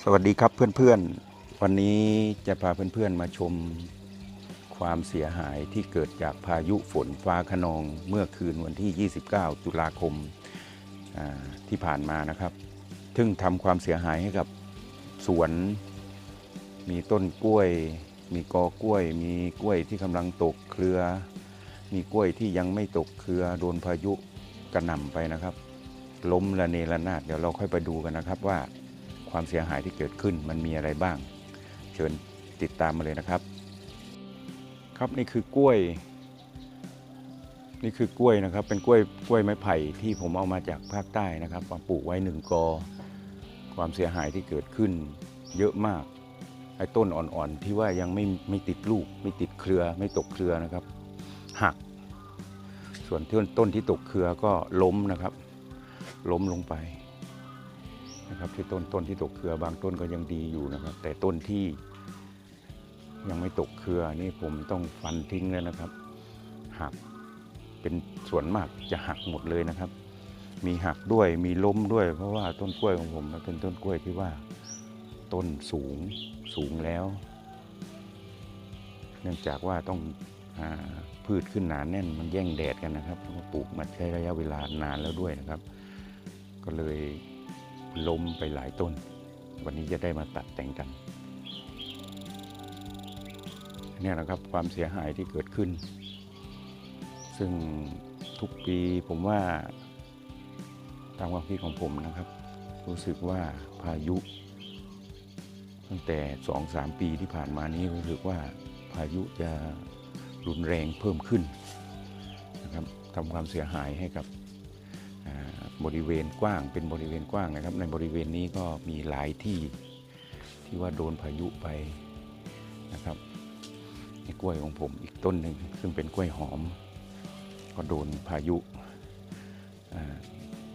สวัสดีครับเพื่อนๆวันนี้จะพาเพื่อนๆมาชมความเสียหายที่เกิดจากพายุฝนฟ้าคะนองเมื่อคืนวันที่ 29 ตุลาคมที่ผ่านมานะครับซึ่งทำความเสียหายให้กับสวนมีต้นกล้วยมีกอกล้วยมีกล้วยที่กำลังตกเครือมีกล้วยที่ยังไม่ตกเครือโดนพายุกระหน่ำไปนะครับล้มระเนระนาดเดี๋ยวเราค่อยไปดูกันนะครับว่าความเสียหายที่เกิดขึ้นมันมีอะไรบ้างเชิญติดตามมาเลยนะครับครับนี่คือกล้วยนะครับเป็นกล้วยไม้ไผ่ที่ผมเอามาจากภาคใต้นะครับมาปลูกไว้1 กอความเสียหายที่เกิดขึ้นเยอะมากไอ้ต้นอ่อนๆที่ว่ายังไม่ติดลูกไม่ติดเครือไม่ตกเครือนะครับหักส่วนต้นที่ตกเครือก็ล้มนะครับล้มลงไปนะครับที่ต้นที่ตกเครือบางต้นก็ยังดีอยู่นะครับแต่ต้นที่ยังไม่ตกเครือนี่ผมต้องฟันทิ้งแล้วนะครับหักเป็นส่วนมากจะหักหมดเลยนะครับมีหักด้วยมีล้มด้วยเพราะว่าต้นกล้วยของผมมันเป็นต้นกล้วยที่ว่าต้นสูงแล้วเนื่องจากว่าต้องพืชขึ้นหนาแน่นมันแย่งแดดกันนะครับปลูกมาใช้ระยะเวลานานแล้วด้วยนะครับก็เลยล้มไปหลายต้นวันนี้จะได้มาตัดแต่งกันนี่นะครับความเสียหายที่เกิดขึ้นซึ่งทุกปีผมว่าตามความคิดของผมนะครับรู้สึกว่าพายุตั้งแต่ 2-3 ปีที่ผ่านมานี้รู้สึกว่าพายุจะรุนแรงเพิ่มขึ้นนะครับทำความเสียหายให้กับบริเวณกว้างเป็นบริเวณกว้างนะครับในบริเวณนี้ก็มีหลายที่ว่าโดนพายุไปนะครับในกล้วยของผมอีกต้นหนึ่งซึ่งเป็นกล้วยหอมก็โดนพายุ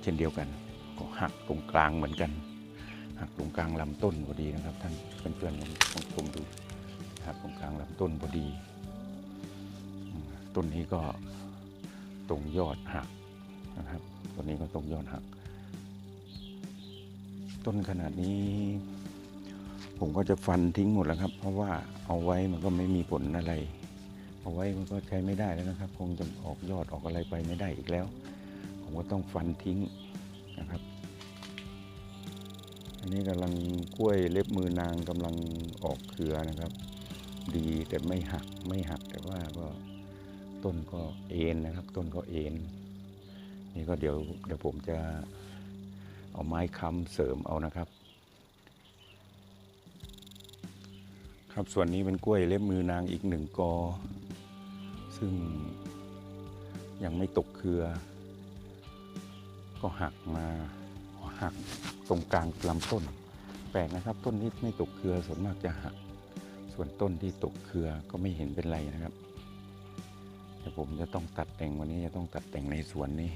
เช่นเดียวกันก็หักตรงกลางเหมือนกันหักตรงกลางลำต้นพอดีนะครับท่านเพื่อนๆลองชมดูหักตรงกลางลำต้นพอดีต้นนี้ก็ตรงยอดหักนะครับต้นนี้ก็ตรงยอดหักต้นขนาดนี้ผมก็จะฟันทิ้งหมดแล้วครับเพราะว่าเอาไว้มันก็ไม่มีผลอะไรเอาไว้มันก็ใช้ไม่ได้แล้วนะครับคงจะออกยอดออกอะไรไปไม่ได้อีกแล้วผมก็ต้องฟันทิ้งนะครับอันนี้กำลังกล้วยเล็บมือนางกำลังออกเครือนะครับดีแต่ไม่หักแต่ว่าก็ต้นก็เอ็นนะครับต้นก็เอ็นนี่ก็เดี๋ยวผมจะเอาไม้ค้ำเสริมเอานะครับครับส่วนนี้เป็นกล้วยเล็บมือนางอีก1 กอซึ่งยังไม่ตกเครือก็หักตรงกลางลำต้นแปลกนะครับต้นที่ไม่ตกเครือส่วนมากจะหักส่วนต้นที่ตกเครือก็ไม่เห็นเป็นไรนะครับแต่ผมจะต้องตัดแต่งวันนี้จะต้องตัดแต่งในสวนนี้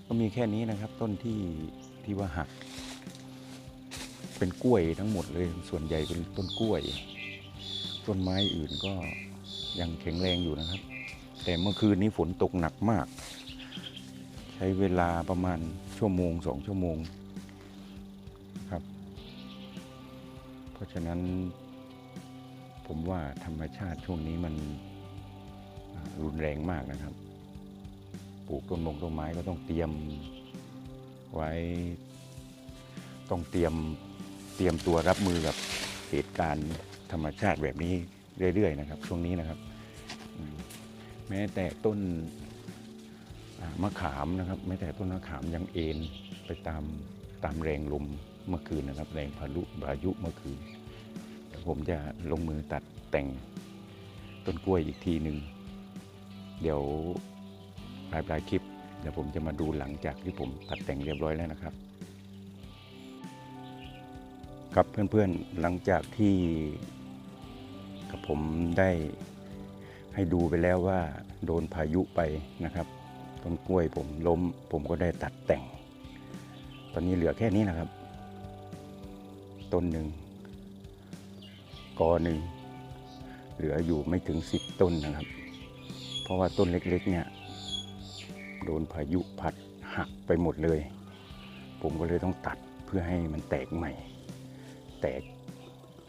ก็มีแค่นี้นะครับต้นที่ว่าหักเป็นกล้วยทั้งหมดเลยส่วนใหญ่เป็นต้นกล้วยต้นไม้อื่นก็ยังแข็งแรงอยู่นะครับแต่เมื่อคืนนี้ฝนตกหนักมากใช้เวลาประมาณ1-2 ชั่วโมงครับเพราะฉะนั้นผมว่าธรรมชาติช่วงนี้มันรุนแรงมากนะครับปลูกต้นไม้ก็ต้องเตรียมไว้ต้องเตรียมตัวรับมือกับเหตุการณ์ธรรมชาติแบบนี้เรื่อยๆนะครับช่วงนี้นะครับแม้แต่ต้นมะขามนะครับแม้แต่ต้นมะขามยังเอ็นไปตามแรงลมเมื่อคืนนะครับแรงพายุเมื่อคืนผมจะลงมือตัดแต่งต้นกล้วยอีกทีหนึ่งเดี๋ยวปลายคลิปเดี๋ยวผมจะมาดูหลังจากที่ผมตัดแต่งเรียบร้อยแล้วนะครับครับเพื่อนๆหลังจากที่ผมได้ให้ดูไปแล้วว่าโดนพายุไปนะครับต้นกล้วยผมล้มผมก็ได้ตัดแต่งตอนนี้เหลือแค่นี้นะครับต้นหนึ่งกอหนึ่งเหลืออยู่ไม่ถึง10 ต้นนะครับเพราะว่าต้นเล็กๆเนี่ยโดนพายุพัดหักไปหมดเลยผมก็เลยต้องตัดเพื่อให้มันแตกใหม่แ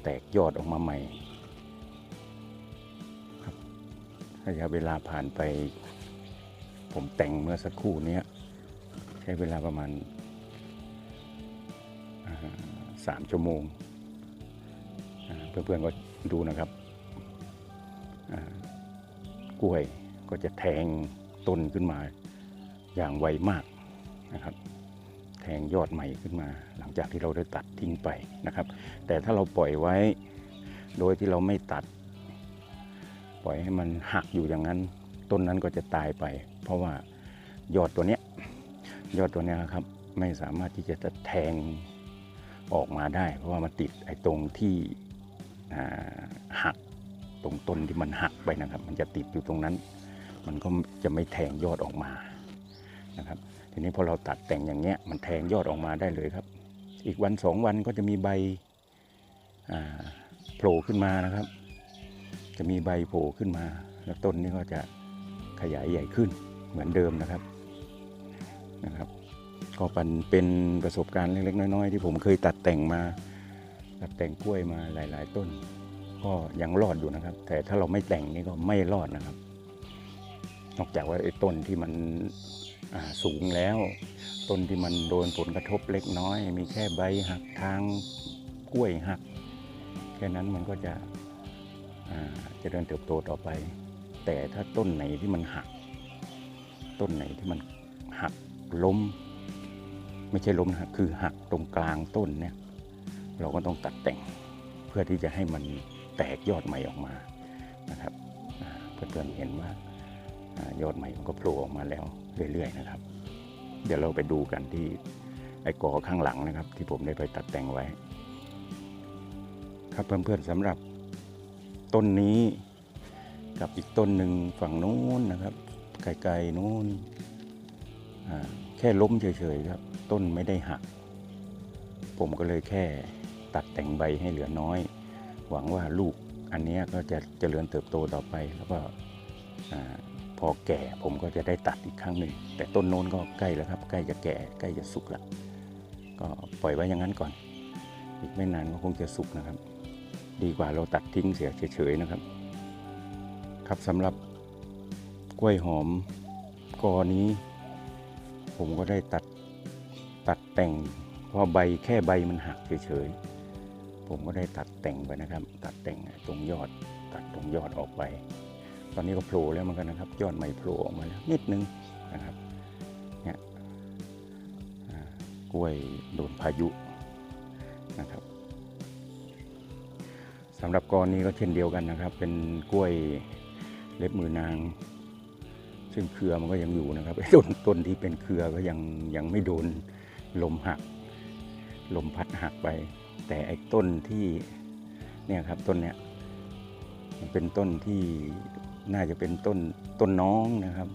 แตกยอดออกมาใหม่ครับระยะเวลาผ่านไปผมแต่งเมื่อสักครู่นี้ใช้เวลาประมาณ3 ชั่วโมงเพื่อนๆก็ดูนะครับกล้วยก็จะแทงต้นขึ้นมาอย่างไวมากนะครับแทงยอดใหม่ขึ้นมาหลังจากที่เราได้ตัดทิ้งไปนะครับแต่ถ้าเราปล่อยไว้โดยที่เราไม่ตัดปล่อยให้มันหักอยู่อย่างนั้นต้นนั้นก็จะตายไปเพราะว่ายอดตัวเนี้ยครับไม่สามารถที่จะแทงออกมาได้เพราะว่ามันติดไอ้ตรงที่หักตรงต้นที่มันหักไปนะครับมันจะติดอยู่ตรงนั้นมันก็จะไม่แทงยอดออกมานะครับทีนี้พอเราตัดแต่งอย่างเงี้ยมันแทงยอดออกมาได้เลยครับอีกวัน2 วันก็จะมีใบโผล่ขึ้นมานะครับจะมีใบโผล่ขึ้นมาแล้วต้นนี้ก็จะขยายใหญ่ขึ้นเหมือนเดิมนะครับก็เป็นประสบการณ์เล็กๆน้อยๆที่ผมเคยตัดแต่งกล้วยมาหลายๆต้นก็ยังรอดอยู่นะครับแต่ถ้าเราไม่แต่งนี่ก็ไม่รอดนะครับนอกจากว่าไอ้ต้นที่มันสูงแล้วต้นที่มันโดนผลกระทบเล็กน้อยมีแค่ใบหักทางกล้วยหักแค่นั้นมันก็จะเดินเติบโตต่อไปแต่ถ้าต้นไหนที่มันหักต้นไหนที่มันหักล้มไม่ใช่ล้มนะครับคือหักตรงกลางต้นเนี่ยเราก็ต้องตัดแต่งเพื่อที่จะให้มันแตกยอดใหม่ออกมานะครับเพื่อนๆเห็นว่ายอดใหม่มันก็โผล่ออกมาแล้วเรื่อยๆนะครับเดี๋ยวเราไปดูกันที่ไอ้กอข้างหลังนะครับที่ผมได้ไปตัดแต่งไว้ครับเพื่อนๆสำหรับต้นนี้กับอีกต้นหนึ่งฝั่งนู้นนะครับไกลๆนู้นแค่ล้มเฉยๆครับต้นไม่ได้หักผมก็เลยแค่ตัดแต่งใบให้เหลือน้อยหวังว่าลูกอันนี้ก็จะเจริญเติบโตต่อไปแล้วก็พอแก่ผมก็จะได้ตัดอีกครั้งหนึ่งแต่ต้นโน้นก็ใกล้แล้วครับใกล้จะแก่ใกล้จะสุกแล้วก็ปล่อยไว้อย่างนั้นก่อนอีกไม่นานก็คงจะสุกนะครับดีกว่าเราตัดทิ้งเสียเฉยๆนะครับครับสำหรับกล้วยหอมกอนี้ผมก็ได้ตัดแต่งเพราะแค่ใบมันหักเฉยๆผมก็ได้ตัดแต่งไปนะครับตัดแต่งตรงยอดตัดตรงยอดออกไปตอนนี้ก็โผล่แล้วเหมือนกันนะครับยอดใหม่โผล่ออกมาแล้วนิดนึงนะครับเนี่ยกล้วยโดนพายุนะครับสำหรับกอนี้ก็เช่นเดียวกันนะครับเป็นกล้วยเล็บมือนางซึ่งเครือมันก็ยังอยู่นะครับต้นที่เป็นเครือก็ยังไม่โดนลมพัดหักไปแต่ไอ้ต้นที่เนี่ยครับต้นเนี้ยมันเป็นต้นที่น่าจะเป็นต้นน้องนะครับ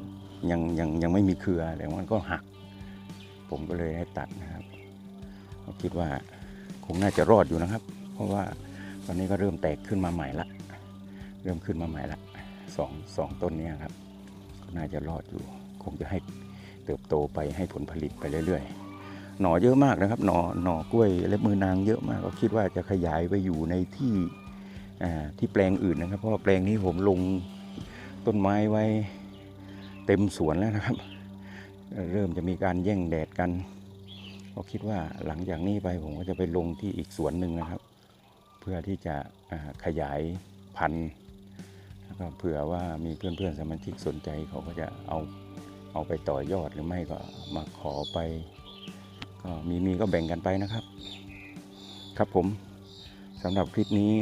ยังไม่มีเครือแต่มันก็หักผมก็เลยให้ตัดนะครับคิดว่าคงน่าจะรอดอยู่นะครับเพราะว่าตอนนี้ก็เริ่มแตกขึ้นมาใหม่ละสองต้นนี้ครับก็น่าจะรอดอยู่คงจะให้เติบโตไปให้ผลผลิตไปเรื่อยๆหน่อเยอะมากนะครับหน่อกล้วยเล็บมือนางเยอะมากก็คิดว่าจะขยายไปอยู่ในที่แปลงอื่นนะครับเพราะว่าแปลงนี้ผมลงต้นไม้ไว้เต็มสวนแล้วนะครับเริ่มจะมีการแย่งแดดกันก็คิดว่าหลังจากนี้ไปผมก็จะไปลงที่อีกสวนหนึ่งนะครับ เพื่อที่จะขยายพันธุ์แล้วก็เผื่อว่ามีเพื่อนๆสมาชิกสนใจเขาก็จะเอาไปต่อยอดหรือไม่ก็มาขอไปก็มีก็แบ่งกันไปนะครับครับผมสำหรับคลิปนี้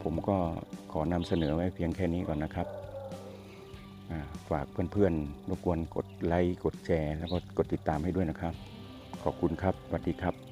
ผมก็ขอนำเสนอไว้เพียงแค่นี้ก่อนนะครับฝากเพื่อนๆรบกวนกดไลค์กดแชร์แล้วก็กดติดตามให้ด้วยนะครับขอบคุณครับสวัสดีครับ